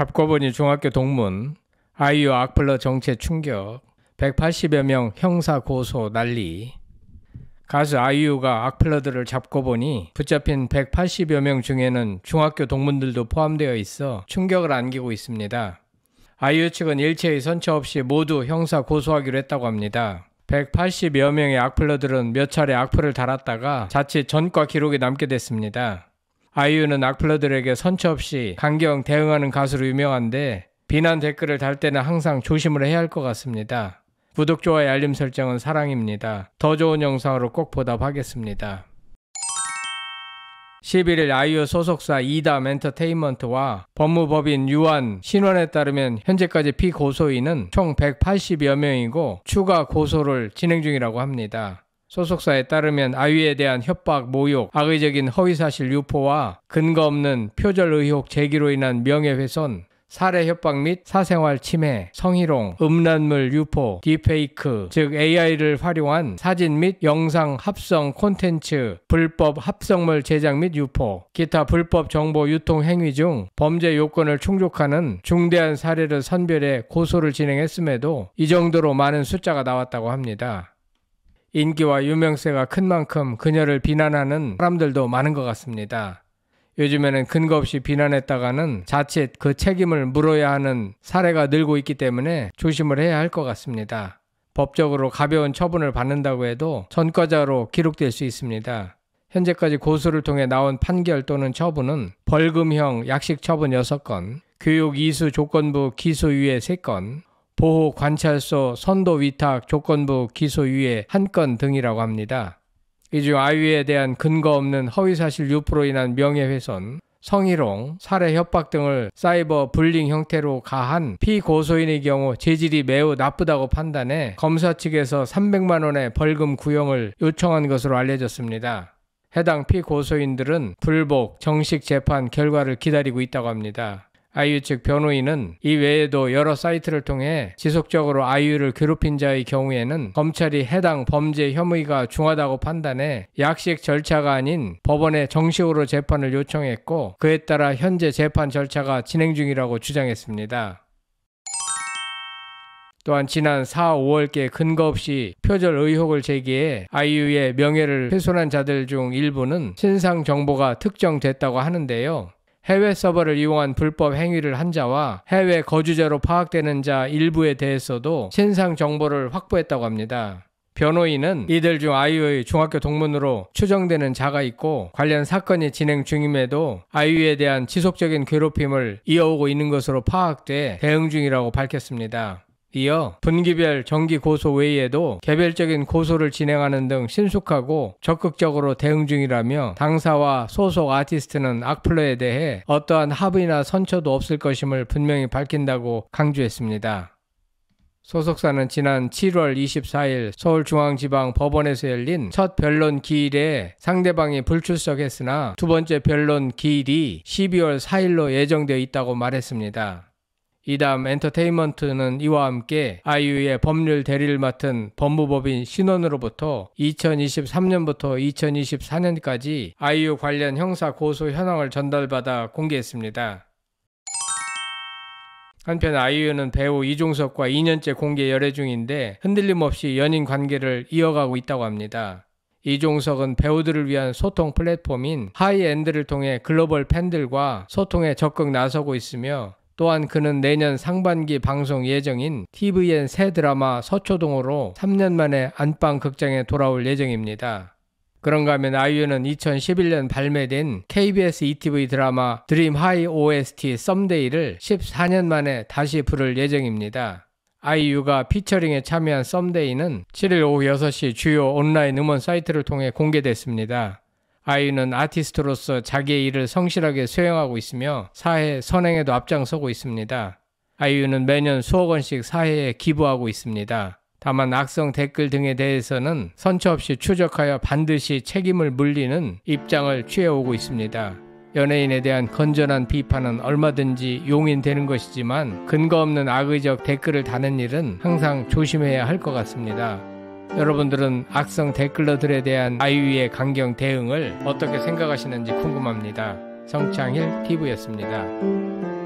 잡고 보니 중학교 동문, 아이유 악플러 정체 충격, 180여 명 형사 고소 난리. 가수 아이유가 악플러들을 잡고 보니 붙잡힌 180여 명 중에는 중학교 동문들도 포함되어 있어 충격을 안기고 있습니다. 아이유 측은 일체의 선처 없이 모두 형사 고소하기로 했다고 합니다. 180여 명의 악플러들은 몇 차례 악플을 달았다가 자칫 전과 기록이 남게 됐습니다. 아이유는 악플러들에게 선처 없이 강경 대응하는 가수로 유명한데 비난 댓글을 달 때는 항상 조심을 해야 할 것 같습니다. 구독, 좋아요, 알림 설정은 사랑입니다. 더 좋은 영상으로 꼭 보답하겠습니다. 11일 아이유 소속사 이담 엔터테인먼트와 법무법인 유한 신원에 따르면 현재까지 피고소인은 총 180여 명이고 추가 고소를 진행 중이라고 합니다. 소속사에 따르면 아이유에 대한 협박, 모욕, 악의적인 허위사실 유포와 근거 없는 표절 의혹 제기로 인한 명예훼손, 살해 협박 및 사생활 침해, 성희롱, 음란물 유포, 딥페이크, 즉 AI를 활용한 사진 및 영상 합성 콘텐츠, 불법 합성물 제작 및 유포, 기타 불법 정보 유통 행위 중 범죄 요건을 충족하는 중대한 사례를 선별해 고소를 진행했음에도 이 정도로 많은 숫자가 나왔다고 합니다. 인기와 유명세가 큰 만큼 그녀를 비난하는 사람들도 많은 것 같습니다. 요즘에는 근거 없이 비난했다가는 자칫 그 책임을 물어야 하는 사례가 늘고 있기 때문에 조심을 해야 할 것 같습니다. 법적으로 가벼운 처분을 받는다고 해도 전과자로 기록될 수 있습니다. 현재까지 고소를 통해 나온 판결 또는 처분은 벌금형 약식 처분 6건, 교육 이수 조건부 기소유예 3건, 보호 관찰소 선도 위탁 조건부 기소유예 1건 등이라고 합니다. 이 중 아이유에 대한 근거 없는 허위사실 유포로 인한 명예훼손, 성희롱, 살해 협박 등을 사이버 불링 형태로 가한 피고소인의 경우 재질이 매우 나쁘다고 판단해 검사 측에서 300만 원의 벌금 구형을 요청한 것으로 알려졌습니다. 해당 피고소인들은 불복, 정식 재판 결과를 기다리고 있다고 합니다. 아이유 측 변호인은 이 외에도 여러 사이트를 통해 지속적으로 아이유를 괴롭힌 자의 경우에는 검찰이 해당 범죄 혐의가 중하다고 판단해 약식 절차가 아닌 법원에 정식으로 재판을 요청했고 그에 따라 현재 재판 절차가 진행 중이라고 주장했습니다. 또한 지난 4, 5월께 근거 없이 표절 의혹을 제기해 아이유의 명예를 훼손한 자들 중 일부는 신상 정보가 특정됐다고 하는데요. 해외 서버를 이용한 불법 행위를 한 자와 해외 거주자로 파악되는 자 일부에 대해서도 신상 정보를 확보했다고 합니다. 변호인은 이들 중 아이유의 중학교 동문으로 추정되는 자가 있고 관련 사건이 진행 중임에도 아이유에 대한 지속적인 괴롭힘을 이어오고 있는 것으로 파악돼 대응 중이라고 밝혔습니다. 이어 분기별 정기 고소 외에도 개별적인 고소를 진행하는 등 신속하고 적극적으로 대응 중이라며 당사와 소속 아티스트는 악플러에 대해 어떠한 합의나 선처도 없을 것임을 분명히 밝힌다고 강조했습니다. 소속사는 지난 7월 24일 서울중앙지방법원에서 열린 첫 변론 기일에 상대방이 불출석했으나 두 번째 변론 기일이 12월 4일로 예정되어 있다고 말했습니다. 이담 엔터테인먼트는 이와 함께 아이유의 법률 대리를 맡은 법무법인 신원으로부터 2023년부터 2024년까지 아이유 관련 형사 고소 현황을 전달받아 공개했습니다. 한편 아이유는 배우 이종석과 2년째 공개 열애 중인데 흔들림 없이 연인 관계를 이어가고 있다고 합니다. 이종석은 배우들을 위한 소통 플랫폼인 하이엔드를 통해 글로벌 팬들과 소통에 적극 나서고 있으며 또한 그는 내년 상반기 방송 예정인 tvN 새 드라마 서초동으로 3년 만에 안방 극장에 돌아올 예정입니다. 그런가 하면 아이유는 2011년 발매된 KBS ETV 드라마 드림 하이 OST 썸데이를 14년 만에 다시 부를 예정입니다. 아이유가 피처링에 참여한 썸데이는 7일 오후 6시 주요 온라인 음원 사이트를 통해 공개됐습니다. 아이유는 아티스트로서 자기의 일을 성실하게 수행하고 있으며 사회 선행에도 앞장서고 있습니다. 아이유는 매년 수억 원씩 사회에 기부하고 있습니다. 다만 악성 댓글 등에 대해서는 선처 없이 추적하여 반드시 책임을 물리는 입장을 취해오고 있습니다. 연예인에 대한 건전한 비판은 얼마든지 용인되는 것이지만 근거 없는 악의적 댓글을 다는 일은 항상 조심해야 할 것 같습니다. 여러분들은 악성 댓글러들에 대한 아이유의 강경 대응을 어떻게 생각하시는지 궁금합니다. 성창일 TV였습니다.